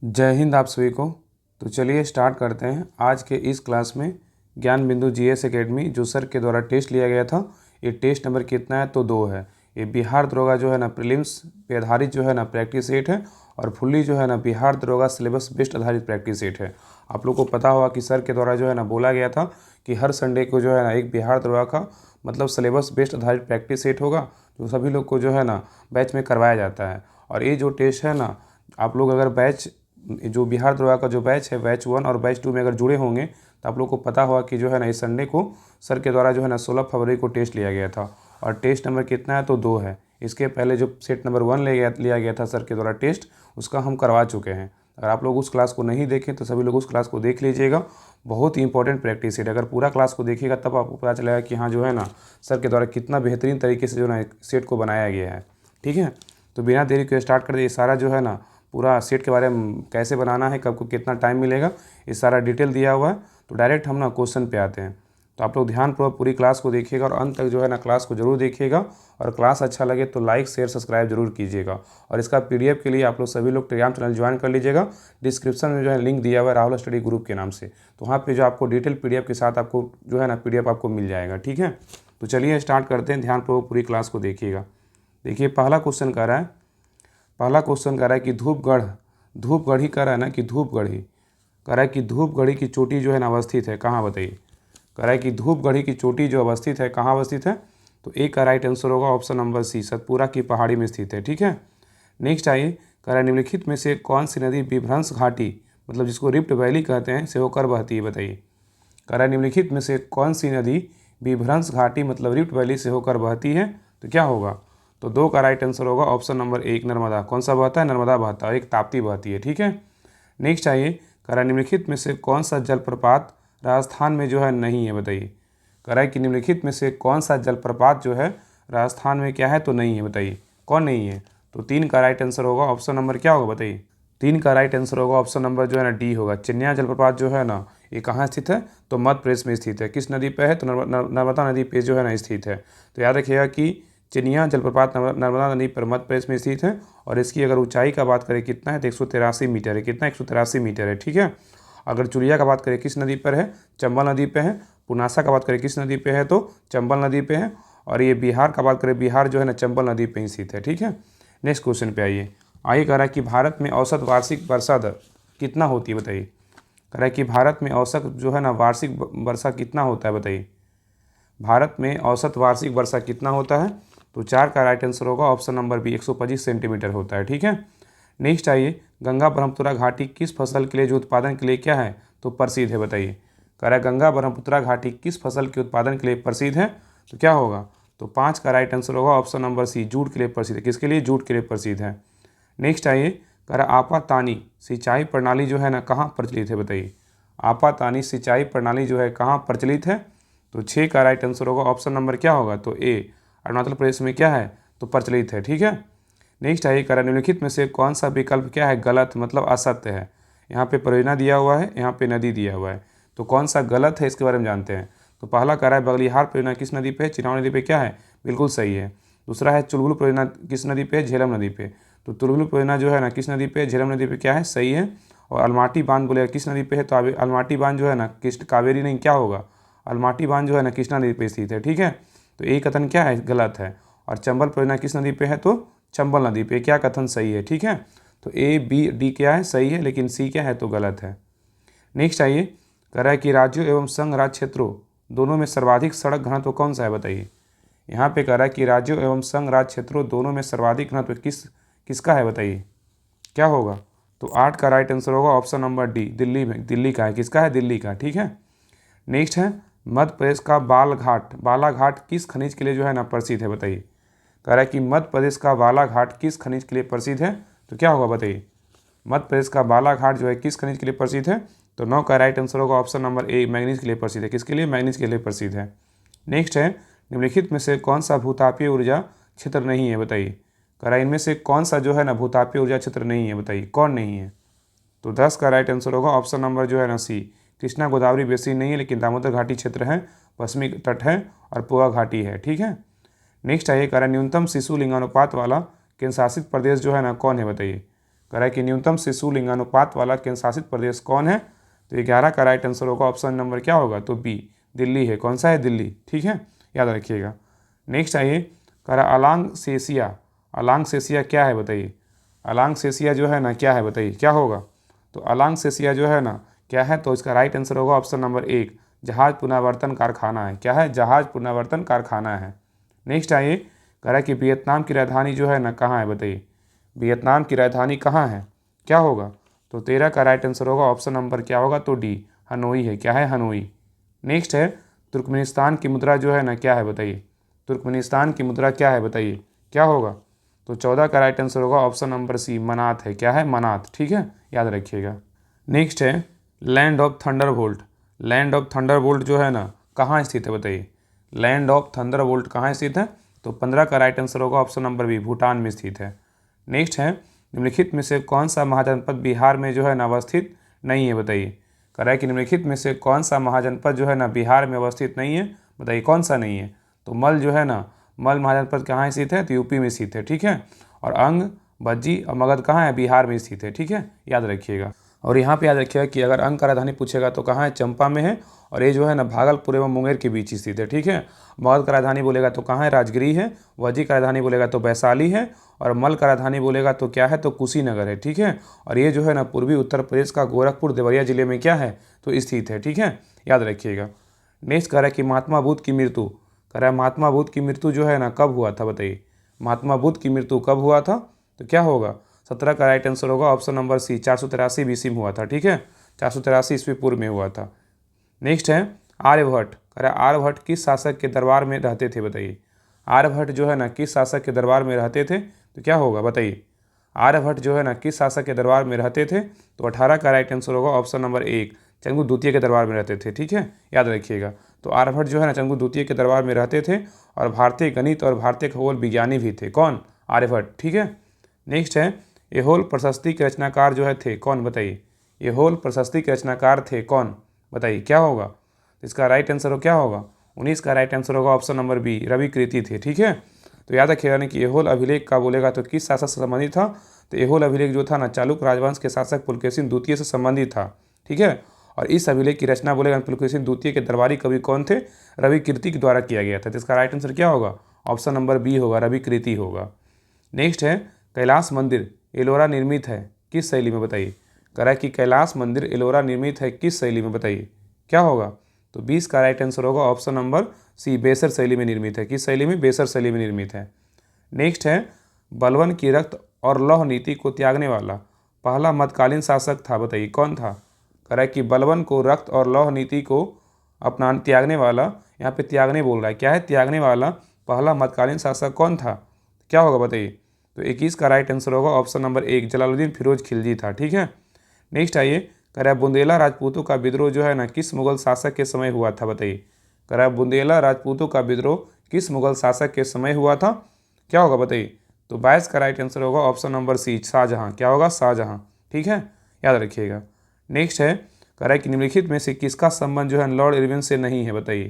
जय हिंद आप सभी को। तो चलिए स्टार्ट करते हैं आज के इस क्लास में। ज्ञान बिंदु जीएस एकेडमी जो सर के द्वारा टेस्ट लिया गया था, ये टेस्ट नंबर कितना है तो 2 है। ये बिहार दरोगा जो है ना प्रीलिम्स पे आधारित जो है ना प्रैक्टिस सेट है और फुल्ली जो है ना बिहार दरोगा सिलेबस बेस्ड आधारित प्रैक्टिस सेट है। आप लोग को पता होगा कि सर के द्वारा जो है ना बोला गया था कि हर संडे को जो है ना एक बिहार दरोगा का मतलब सिलेबस बेस्ड आधारित प्रैक्टिस सेट होगा जो सभी लोग को जो है ना बैच में करवाया जाता है। और ये जो टेस्ट है ना, आप लोग अगर बैच जो बिहार दरोगा का जो बैच है बैच 1 और बैच 2 में अगर जुड़े होंगे तो आप लोग को पता होगा कि जो है ना इस संडे को सर के द्वारा जो है ना 16 फरवरी को टेस्ट लिया गया था और टेस्ट नंबर कितना है तो 2 है। इसके पहले जो सेट नंबर 1 लिया गया था सर के द्वारा टेस्ट, उसका हम करवा चुके हैं। अगर आप लोग उस क्लास को नहीं देखें तो सभी लोग उस क्लास को देख लीजिएगा। बहुत ही इंपॉर्टेंट प्रैक्टिस सेट, अगर पूरा क्लास को देखिएगा तब आपको पता चलेगा कि हाँ जो है ना सर के द्वारा कितना बेहतरीन तरीके से जो है ना सेट को बनाया गया है। ठीक है, तो बिना देरी के स्टार्ट कर दिए। सारा जो है ना पूरा सेट के बारे में कैसे बनाना है, कब को कितना टाइम मिलेगा, ये सारा डिटेल दिया हुआ है। तो डायरेक्ट हम ना क्वेश्चन पे आते हैं। तो आप लोग ध्यानपूर्वक पूरी क्लास को देखिएगा और अंत तक जो है ना क्लास को जरूर देखिएगा। और क्लास अच्छा लगे तो लाइक शेयर सब्सक्राइब जरूर कीजिएगा। और इसका पीडीएफ के लिए आप लोग सभी लोग टेलीग्राम चैनल ज्वाइन कर लीजिएगा। डिस्क्रिप्शन में जो है लिंक दिया हुआ है राहुल स्टडी ग्रुप के नाम से, तो वहाँ पे जो आपको डिटेल पीडीएफ के साथ आपको जो है ना पीडीएफ आपको मिल जाएगा। ठीक है, तो चलिए स्टार्ट करते हैं। ध्यानपूर्वक पूरी क्लास को देखिएगा। देखिए पहला क्वेश्चन कह रहा है कि धूपगढ़ी कह रहा है ना कि धूपगढ़ी कह रहा है कि धूपगढ़ी की चोटी जो है ना अवस्थित है कहाँ, बताइए। कह रहा है कि धूपगढ़ी की चोटी जो अवस्थित है कहाँ अवस्थित है, तो ए का राइट आंसर होगा ऑप्शन नंबर सी, सतपुरा की पहाड़ी में स्थित है। ठीक है, नेक्स्ट आइए। कह रहा है निम्नलिखित में से कौन सी नदी विभ्रंश घाटी मतलब जिसको रिफ्ट वैली कहते हैं से होकर बहती है, बताइए। कह रहा है निम्नलिखित में से कौन सी नदी विभ्रंश घाटी मतलब रिफ्ट वैली से होकर बहती है, तो क्या होगा, तो 2 का राइट आंसर होगा ऑप्शन नंबर 1 नर्मदा। कौन सा बहता है, नर्मदा बहता है और एक ताप्ती बहती है। ठीक है, नेक्स्ट आइए। कह रहा है निम्नलिखित में से कौन सा जलप्रपात राजस्थान में जो है नहीं है, बताइए। कह रहा है कि निम्नलिखित में से कौन सा जलप्रपात जो है राजस्थान में क्या है तो नहीं है, बताइए कौन नहीं है। तो 3 का राइट आंसर होगा ऑप्शन नंबर क्या होगा, बताइए। 3 का राइट आंसर होगा ऑप्शन नंबर जो है ना डी होगा। चिन्या जलप्रपात जो है ना ये कहाँ स्थित है, तो मध्य प्रदेश में स्थित है। किस नदी पे है, तो नर्मदा नदी पे जो है ना स्थित है। तो याद रखिएगा कि चिनिया जलप्रपात नर्मदा नदी पर मध्य प्रदेश में स्थित है और इसकी अगर ऊंचाई का बात करें कितना है तो 183 मीटर है। कितना, 183 मीटर है। ठीक है, अगर चुलिया का बात करें किस नदी पर है, चंबल नदी पे है। पुनासा का बात करें किस नदी पे है, तो चंबल नदी पे है। और ये बिहार का बात करें, बिहार जो है ना चंबल नदी पे ही स्थित है। ठीक है, नेक्स्ट क्वेश्चन पे आइए। कह रहा है कि भारत में औसत वार्षिक वर्षा दर कितना होती है, बताइए। कह रहा है कि भारत में औसत जो है ना वार्षिक वर्षा कितना होता है, बताइए। भारत में औसत वार्षिक वर्षा कितना होता है, तो 4 का राइट आंसर होगा ऑप्शन नंबर बी, 125 सेंटीमीटर होता है। ठीक है, नेक्स्ट आइए। गंगा ब्रह्मपुत्रा घाटी किस फसल के लिए जो उत्पादन के लिए क्या है तो प्रसिद्ध है, बताइए। कह रहा है गंगा ब्रह्मपुत्रा घाटी किस फसल के उत्पादन के लिए प्रसिद्ध है, तो क्या होगा, तो 5 का राइट आंसर होगा ऑप्शन नंबर सी, जूट के लिए प्रसिद्ध है। किसके लिए, जूट के लिए प्रसिद्ध है। नेक्स्ट आइए। कह रहा है आपातानी सिंचाई प्रणाली जो है ना कहाँ प्रचलित है, बताइए। आपातानी सिंचाई प्रणाली जो है कहाँ प्रचलित है, तो 6 का राइट आंसर होगा ऑप्शन नंबर क्या होगा, तो ए, अरुणाचल प्रदेश में क्या है तो प्रचलित है। ठीक है, नेक्स्ट आइए। कह रहा है निम्नलिखित में से कौन सा विकल्प क्या है गलत मतलब असत्य है। यहाँ पे परियोजना दिया हुआ है, यहाँ पे नदी दिया हुआ है, तो कौन सा गलत है इसके बारे में जानते हैं। तो पहला कह रहा है बगलिहार परियोजना किस नदी पे है, चिनाव नदी पे, क्या है, बिल्कुल सही है। दूसरा है चुलबुल परियोजना किस नदी पे है, झेलम नदी पे, तो चुलबुल परियोजना जो है ना किस नदी पे, झेलम नदी पे, क्या है, सही है। और अलमाटी बांध बोलेगा किस नदी पे है, तो अलमाटी बांध जो है ना कृष्ण कावेरी नहीं, क्या होगा, अलमाटी बांध जो है ना कृष्णा नदी पे स्थित है। ठीक है, तो ये कथन क्या है, गलत है। और चंबल परियोजना किस नदी पे है, तो चंबल नदी पे, क्या कथन सही है। ठीक है, तो ए बी डी क्या है, सही है, लेकिन सी क्या है तो गलत है। नेक्स्ट आइए। कह रहा है कि राज्यों एवं संघ राज्य क्षेत्रों दोनों में सर्वाधिक सड़क घनत्व कौन सा है, बताइए। यहाँ पे कह रहा है कि राज्यों एवं संघ राज्य क्षेत्रों दोनों में सर्वाधिक घनत्व किसका है, बताइए क्या होगा, तो 8 का राइट आंसर होगा ऑप्शन नंबर डी, दिल्ली में, दिल्ली का है। किसका है, दिल्ली का। ठीक है, नेक्स्ट है मध्य प्रदेश का बालाघाट किस खनिज के लिए जो है ना प्रसिद्ध है, बताइए। कह रहा है कि मध्य प्रदेश का बालाघाट किस खनिज के लिए प्रसिद्ध है, तो क्या होगा, बताइए। मध्य प्रदेश का बालाघाट जो है किस खनिज के लिए प्रसिद्ध है, तो 9 का राइट आंसर होगा ऑप्शन नंबर ए, मैग्नीज के लिए प्रसिद्ध है। किसके लिए, मैग्नीज के लिए प्रसिद्ध है। नेक्स्ट है निम्नलिखित में से कौन सा भूतापीय ऊर्जा क्षेत्र नहीं है, बताइए। कह रहा है इनमें से कौन सा जो है ना भूतापीय ऊर्जा क्षेत्र नहीं है, बताइए कौन नहीं है, तो 10 का राइट आंसर होगा ऑप्शन नंबर जो है ना सी, कृष्णा गोदावरी बेसिन नहीं है, लेकिन दामोदर घाटी क्षेत्र है, पश्चिमी तट है और पोआ घाटी है। ठीक है, नेक्स्ट आइए। कह रहा है न्यूनतम शिशु लिंगानुपात वाला केंद्र शासित प्रदेश जो है ना कौन है, बताइए। कह रहा है कि न्यूनतम शिशु लिंगानुपात वाला केंद्र शासित प्रदेश कौन है? तो 11 का राइट आंसर होगा ऑप्शन नंबर क्या होगा? तो बी, दिल्ली है। कौन सा है? दिल्ली। ठीक है, याद रखिएगा। नेक्स्ट आइए, कह रहा अलांगसेशिया। अलांगसेशिया क्या है बताइए? अलांगसेशिया जो है ना क्या है बताइए, क्या होगा? तो अलांगसेशिया जो है ना क्या है? तो इसका राइट आंसर होगा ऑप्शन नंबर 1, जहाज पुनरावर्तन कारखाना है। क्या है? जहाज पुनरावर्तन कारखाना है। नेक्स्ट आइए, कह रहा है कि वियतनाम की राजधानी जो है ना कहाँ है बताइए? वियतनाम की राजधानी कहाँ है? क्या होगा? तो 13 का राइट आंसर होगा ऑप्शन नंबर क्या होगा? तो डी, हनोई है। क्या है? हनोई। नेक्स्ट है, तुर्कमेनिस्तान की मुद्रा जो है ना क्या है बताइए? तुर्कमेनिस्तान की मुद्रा क्या है बताइए, क्या होगा? तो 14 का राइट आंसर होगा ऑप्शन नंबर सी, मनात है। क्या है? मनात। ठीक है, याद रखिएगा। नेक्स्ट है land of Thunderbolt. Land of Thunderbolt जो है ना कहाँ स्थित है बताइए? लैंड ऑफ थंडरबोल्ट कहाँ स्थित है? तो 15 का राइट आंसर होगा ऑप्शन नंबर बी, भूटान में स्थित है। नेक्स्ट है, निम्नलिखित में से कौन सा महाजनपद बिहार में जो है ना अवस्थित नहीं है बताइए? कह रहा है कि निम्नलिखित में से कौन सा महाजनपद जो है ना बिहार में अवस्थित नहीं है? बताइए कौन सा नहीं है? तो मल जो है ना, मल महाजनपद कहाँ स्थित है? तो यूपी में स्थित है। ठीक है, और अंग, बज्जी और मगध कहाँ है? बिहार में स्थित है। ठीक है, याद रखिएगा। और यहाँ पे याद रखिएगा कि अगर अंग का राजधानी पूछेगा तो कहाँ है? चंपा में है, और ये जो है ना भागलपुर एवं मुंगेर के बीच स्थित है। ठीक है, मगध का राजधानी बोलेगा तो कहाँ है? राजगिरी है। वज्जी का राजधानी बोलेगा तो वैशाली है, और मल का राजधानी बोलेगा तो क्या है? तो कुशीनगर है। ठीक है, और ये जो है ना पूर्वी उत्तर प्रदेश का गोरखपुर देवरिया जिले में क्या है? तो स्थित है। ठीक है, याद रखिएगा। नेक्स्ट कह रहा है कि महात्मा बुद्ध की मृत्यु, कह रहा है महात्मा बुद्ध की मृत्यु जो है ना कब हुआ था बताइए? महात्मा बुद्ध की मृत्यु कब हुआ था? तो क्या होगा? 17 का राइट आंसर होगा ऑप्शन नंबर सी, 483 BC में हुआ था। ठीक है, 483 ईस्वी पूर्व में हुआ था। नेक्स्ट है आर्यभट्ट। कह रहा है आर्यभट्ट किस शासक के दरबार में रहते थे बताइए? आर्यभट्ट जो है ना किस शासक के दरबार में रहते थे? तो क्या होगा बताइए? आर्यभट्ट जो है ना किस शासक के दरबार में रहते थे? तो 18 का राइट आंसर होगा ऑप्शन नंबर 1, चंद्रगुप्त द्वितीय के दरबार में रहते थे। ठीक है, याद रखिएगा। तो आर्यभट्ट जो है ना चंद्रगुप्त द्वितीय के दरबार में रहते थे, और भारतीय गणित और भारतीय खगोल विज्ञानी भी थे। कौन? आर्यभट्ट। ठीक है, नेक्स्ट है एहोल प्रशस्ति के रचनाकार जो है थे कौन बताइए? एहोल प्रशस्ति के रचनाकार थे कौन बताइए, क्या होगा? इसका राइट आंसर हो क्या होगा? 19 का राइट आंसर होगा ऑप्शन नंबर बी, रवि कीर्ति थे। ठीक है, तो याद रखिएगा ना कि एहोल अभिलेख का बोलेगा तो किस शासक से संबंधित था? तो एहोल अभिलेख जो था ना चालुक्य राजवंश के शासक पुलकेशिन द्वितीय से संबंधित था। ठीक है, और इस अभिलेख की रचना बोलेगा पुलकेशिन द्वितीय के दरबारी कवि कौन थे? रवि कीर्ति के द्वारा किया गया था। तो इसका राइट आंसर क्या होगा? ऑप्शन नंबर बी होगा, रवि कीर्ति होगा। नेक्स्ट है कैलाश मंदिर एलोरा निर्मित है किस शैली में बताइए? कह रहा है कि कैलाश मंदिर एलोरा निर्मित है किस शैली में बताइए, क्या होगा? तो 20 का राइट आंसर होगा ऑप्शन नंबर सी, बेसर शैली में निर्मित है। किस शैली में? बेसर शैली में निर्मित है। नेक्स्ट है बलवन की रक्त और लौह नीति को त्यागने वाला पहला मध्यकालीन शासक था बताइए, कौन था? कह रहा है कि बलवन को रक्त और लौह नीति को अपना त्यागने वाला, यहाँ पे त्यागने बोल रहा है, क्या है? त्यागने वाला पहला मध्यकालीन शासक कौन था? क्या होगा बताइए? तो 21 का राइट आंसर होगा ऑप्शन नंबर 1, जलालुद्दीन फिरोज खिलजी था। ठीक है, नेक्स्ट आइए, कह रहा है बुंदेला राजपूतों का विद्रोह जो है ना किस मुगल शासक के समय हुआ था बताइए? कह रहा है बुंदेला राजपूतों का विद्रोह किस मुगल शासक के समय हुआ था? क्या होगा बताइए? तो 22 का राइट आंसर होगा ऑप्शन नंबर सी, शाहजहां। क्या होगा? शाहजहां। ठीक है, याद रखिएगा। नेक्स्ट है, कह रहा है कि निम्नलिखित में से किसका संबंध जो है लॉर्ड इरविन से नहीं है बताइए?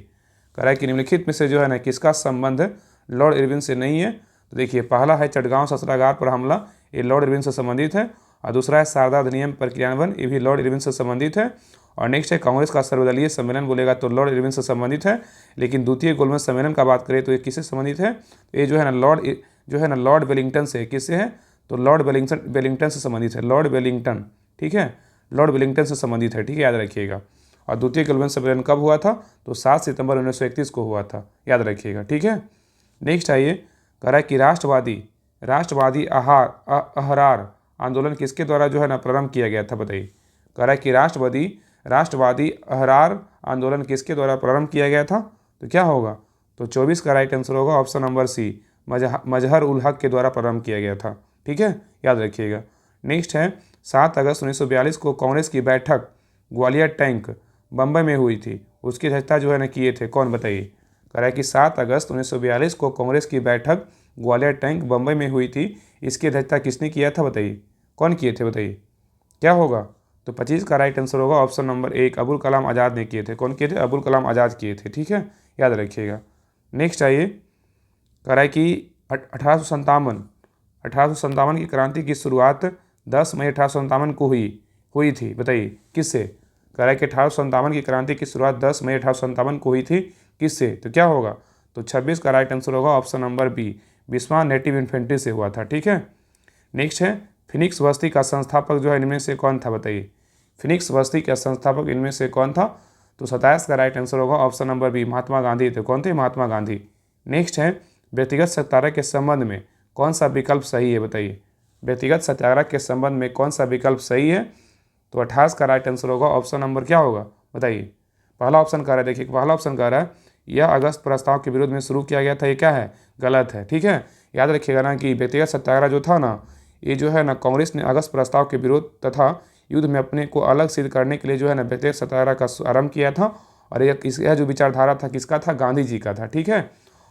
कह रहा है कि निम्नलिखित में से जो है ना किसका संबंध लॉर्ड इरविन से नहीं है? तो देखिए, पहला है चटगांव शस्त्रागार पर हमला, ये लॉर्ड इरविन से संबंधित है, और दूसरा है शारदा अधिनियम पर क्रियान्वयन, ये भी लॉर्ड इरविन से संबंधित है। और नेक्स्ट है कांग्रेस का सर्वदलीय सम्मेलन बोलेगा तो लॉर्ड इरविन से संबंधित है। लेकिन द्वितीय गोलमेज सम्मेलन का बात करें तो ये किससे संबंधित है? तो ये जो है ना लॉर्ड वेलिंगटन से, किससे है? तो लॉर्ड वेलिंगटन से संबंधित है, लॉर्ड वेलिंगटन। ठीक है, लॉर्ड वेलिंगटन से संबंधित है। ठीक है, याद रखिएगा। और द्वितीय गोलमेज सम्मेलन कब हुआ था? तो 7 सितंबर 1931 को हुआ था, याद रखिएगा। ठीक है, नेक्स्ट आइए, कह रहा है कि राष्ट्रवादी अहरार आंदोलन किसके द्वारा जो है ना प्रारंभ किया गया था बताइए? कह रहा है कि राष्ट्रवादी अहरार आंदोलन किसके द्वारा प्रारंभ किया गया था? तो क्या होगा? तो 24 का राइट आंसर होगा ऑप्शन नंबर सी, मजहर उल हक के द्वारा प्रारंभ किया गया था। ठीक है, याद रखिएगा। नेक्स्ट है 7 अगस्त 1942 को कांग्रेस की बैठक ग्वालियर टैंक बम्बई में हुई थी, उसकी अध्यक्षता जो है ना किए थे कौन बताइए? कह रहा है कि 7 अगस्त 1942 को कांग्रेस की बैठक ग्वालियर टैंक बम्बई में हुई थी, इसकी अध्यक्षता किसने किया था बताइए? कौन किए थे बताइए, क्या होगा? तो 25 का राइट आंसर होगा ऑप्शन नंबर 1, अबुल कलाम आज़ाद ने किए थे। कौन किए थे? अबुल कलाम आज़ाद किए थे। ठीक है, याद रखिएगा। नेक्स्ट आइए, कह रहा है कि 1857 की क्रांति की शुरुआत 10 मई 1857 को हुई थी, बताइए किससे। कह रहा है कि 1857 की क्रांति की शुरुआत 10 मई 1857 को हुई थी, किससे, तो क्या होगा, तो 26 का राइट आंसर होगा ऑप्शन नंबर बी, बिस्मार नेटिव इन्फेंट्री से हुआ था। ठीक है, नेक्स्ट है फिनिक्स बस्ती का संस्थापक जो है इनमें से कौन था, बताइए। फिनिक्स बस्ती का संस्थापक इनमें से कौन था, तो 27 का राइट आंसर होगा option number B, Mahatma Gandhi थे। कौन थे, महात्मा गांधी। नेक्स्ट है व्यक्तिगत सत्याग्रह के संबंध में कौन सा विकल्प सही है, बताइए। व्यक्तिगत सत्याग्रह के संबंध में कौन सा विकल्प सही है, तो 28 का राइट आंसर होगा ऑप्शन नंबर क्या होगा, बताइए। पहला ऑप्शन कह रहा है, देखिए पहला ऑप्शन कह रहा है यह अगस्त प्रस्ताव के विरोध में शुरू किया गया था, ये क्या है, गलत है। ठीक है, याद रखिएगा ना कि व्यक्तिगत सत्याग्रह जो था ना, ये जो है ना कांग्रेस ने अगस्त प्रस्ताव के विरोध तथा युद्ध में अपने को अलग सिद्ध करने के लिए जो है ना व्यक्तिगत सत्याग्रह का आरंभ किया था। और यह जो विचारधारा था किसका था, गांधी जी का था। ठीक है,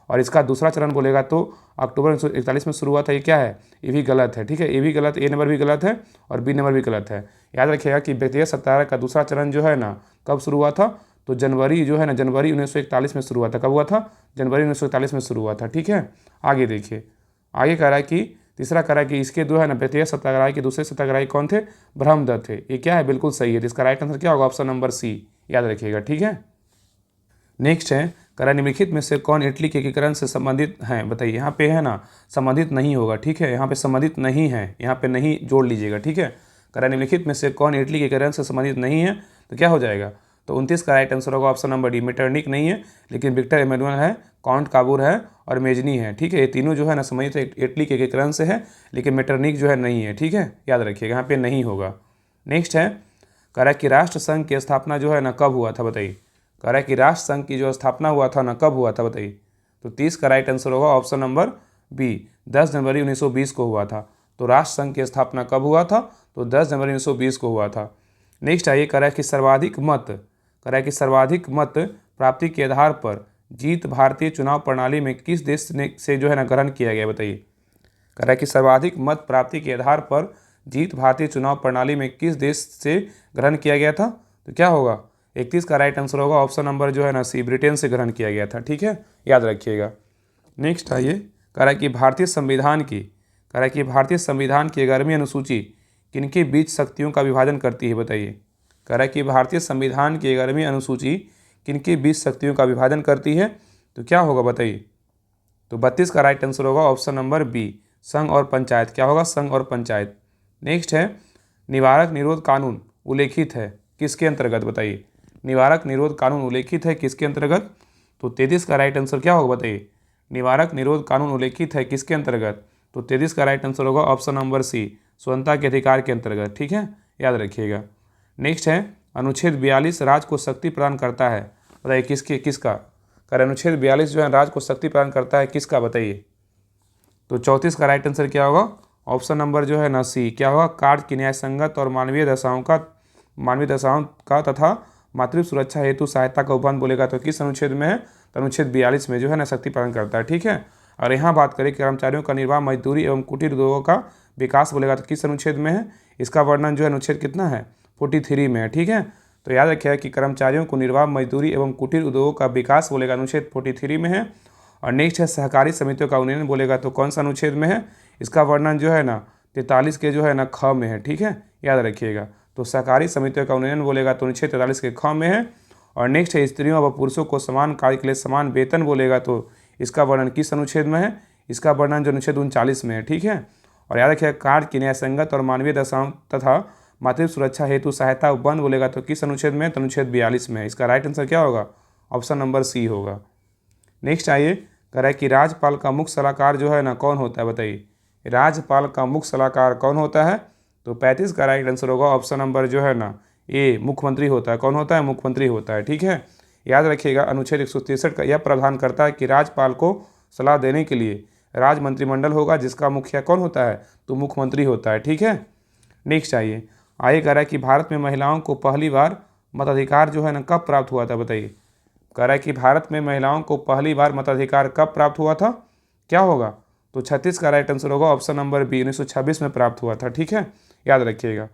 और इसका दूसरा चरण बोलेगा तो अक्टूबर 1941 में शुरू हुआ था, ये क्या है, ये भी गलत है। ठीक है, ये भी गलत, ए नंबर भी गलत है और बी नंबर भी गलत है। याद रखिएगा कि व्यक्तिगत सत्याग्रह का दूसरा चरण जो है ना कब शुरू हुआ था, तो जनवरी जो है ना जनवरी 1941 में शुरू हुआ था। कब हुआ था, जनवरी 1941 में शुरू हुआ था। ठीक है, आगे देखिए, आगे कह रहा है कि तीसरा कह रहा है कि इसके जो है ना व्यक्तिगत सत्याग्रही के दूसरे सत्याग्रही कौन थे, ब्रह्मदत्त थे। ये क्या है, बिल्कुल सही है। तो इसका राइट आंसर क्या होगा, ऑप्शन नंबर सी, याद रखिएगा। ठीक है, नेक्स्ट है कह निम्नलिखित में से कौन इटली के एकीकरण से संबंधित हैं, बताइए। यहाँ पे है ना संबंधित नहीं होगा। ठीक है, यहाँ पे संबंधित नहीं है, यहाँ पे नहीं जोड़ लीजिएगा। ठीक है, कह निम्नलिखित में से कौन इटली के एकीकरण से संबंधित नहीं है, तो क्या हो जाएगा, तो 29 का राइट आंसर होगा ऑप्शन नंबर डी, मेटरनिक नहीं है, लेकिन विक्टर एमेनुअल है, काउंट काबूर है और मेजनी है। ठीक है, ये तीनों जो है ना संबंधित इटली के एकीकरण से है, लेकिन मेटरनिक जो है नहीं है। ठीक है, याद रखिएगा, यहाँ पे नहीं होगा। नेक्स्ट है कह रहा है कि राष्ट्र संघ की स्थापना जो है ना कब हुआ था, बताइए। कह रहा है कि राष्ट्र संघ की जो स्थापना हुआ था ना कब हुआ था, बताइए। तो 30 का राइट आंसर होगा ऑप्शन नंबर बी, 10 जनवरी 1920 को हुआ था। तो राष्ट्र संघ की स्थापना कब हुआ था, तो 10 जनवरी 1920 को हुआ था। नेक्स्ट आइए, कह रहा है कि सर्वाधिक मत प्राप्ति के आधार पर जीत भारतीय चुनाव प्रणाली में किस देश से जो है ना ग्रहण किया गया, बताइए। कह रहा है कि सर्वाधिक मत प्राप्ति के आधार पर जीत भारतीय चुनाव प्रणाली में किस देश से ग्रहण किया गया था, तो क्या होगा, 31 का राइट आंसर होगा ऑप्शन नंबर जो है ना सी, ब्रिटेन से ग्रहण किया गया था। ठीक है, याद रखिएगा। नेक्स्ट आइए, कह रहा है कि भारतीय संविधान की 11वीं अनुसूची किनके बीच शक्तियों का विभाजन करती है, बताइए। कह रहा है कि भारतीय संविधान की 11वीं अनुसूची किनके बीच शक्तियों का विभाजन करती है, तो क्या होगा, बताइए। तो 32 का राइट आंसर होगा ऑप्शन नंबर बी, संघ और पंचायत। क्या होगा, संघ और पंचायत। नेक्स्ट है निवारक निरोध कानून उल्लेखित है किसके अंतर्गत, बताइए। निवारक निरोध कानून उल्लेखित है किसके अंतर्गत, तो 33 का राइट आंसर क्या होगा, बताइए। निवारक निरोध कानून उल्लेखित है किसके अंतर्गत, तो 33 का राइट आंसर होगा ऑप्शन नंबर सी, स्वतंत्रता के अधिकार के अंतर्गत। ठीक है, याद रखिएगा। नेक्स्ट है अनुच्छेद 42 राज्य को शक्ति प्रदान करता है, बताइए किसका। कर अनुच्छेद 42 जो है राज्य को शक्ति प्रदान करता है किसका, बताइए। तो 34 का राइट आंसर क्या होगा, ऑप्शन नंबर जो है ना सी, क्या होगा, कार्य की न्याय संगत और मानवीय दशाओं का तथा मातृत्व सुरक्षा हेतु सहायता का उपबंध बोलेगा तो किस अनुच्छेद में है, तो अनुच्छेद 42 में जो है ना शक्ति प्रदान करता है। ठीक है, और यहाँ बात करें कर्मचारियों का निर्वाह मजदूरी एवं कुटीर उद्योगों का विकास बोलेगा तो किस अनुच्छेद में है, इसका वर्णन जो है अनुच्छेद कितना है, 43 में है। ठीक है, तो याद रखिएगा कि कर्मचारियों को निर्वाह मजदूरी एवं कुटीर उद्योगों का विकास बोलेगा अनुच्छेद 43 में है। और नेक्स्ट है सहकारी समितियों का उन्नयन बोलेगा तो कौन सा अनुच्छेद में है, इसका वर्णन जो है ना 43 के जो है ना ख में है। ठीक है, याद रखिएगा। तो सहकारी समितियों का उन्नयन बोलेगा तो अनुच्छेद 43 के ख में है। और नेक्स्ट है स्त्रियों व पुरुषों को समान कार्य के लिए समान वेतन बोलेगा तो इसका वर्णन किस अनुच्छेद में है, इसका वर्णन जो अनुच्छेद 39 में है। ठीक है, और याद रखिएगा कार्य की न्याय संगत और मानवीय दशाओं तथा मातृत्व सुरक्षा हेतु सहायता उपबंध बोलेगा तो किस अनुच्छेद में, तो अनुच्छेद 42 में है। इसका राइट आंसर क्या होगा, ऑप्शन नंबर सी होगा। नेक्स्ट आइए, कह रहा है कि राज्यपाल का मुख्य सलाहकार जो है ना कौन होता है, बताइए। राज्यपाल का मुख्य सलाहकार कौन होता है, तो 35 का राइट आंसर होगा ऑप्शन नंबर जो है ना ए, मुख्यमंत्री होता है। कौन होता है, मुख्यमंत्री होता है। ठीक है, याद रखिएगा अनुच्छेद 163 का यह प्रावधान करता है कि राज्यपाल को सलाह देने के लिए राज्य मंत्रिमंडल होगा जिसका मुखिया कौन होता है, तो मुख्यमंत्री होता है। ठीक है, नेक्स्ट आइए कह रहा है कि भारत में महिलाओं को पहली बार मताधिकार जो है ना कब प्राप्त हुआ था, बताइए। कह रहा है कि भारत में महिलाओं को पहली बार मताधिकार कब प्राप्त हुआ था, क्या होगा, तो 36 का राइट आंसर होगा ऑप्शन नंबर बी, 1926 में प्राप्त हुआ था। ठीक है, याद रखिएगा।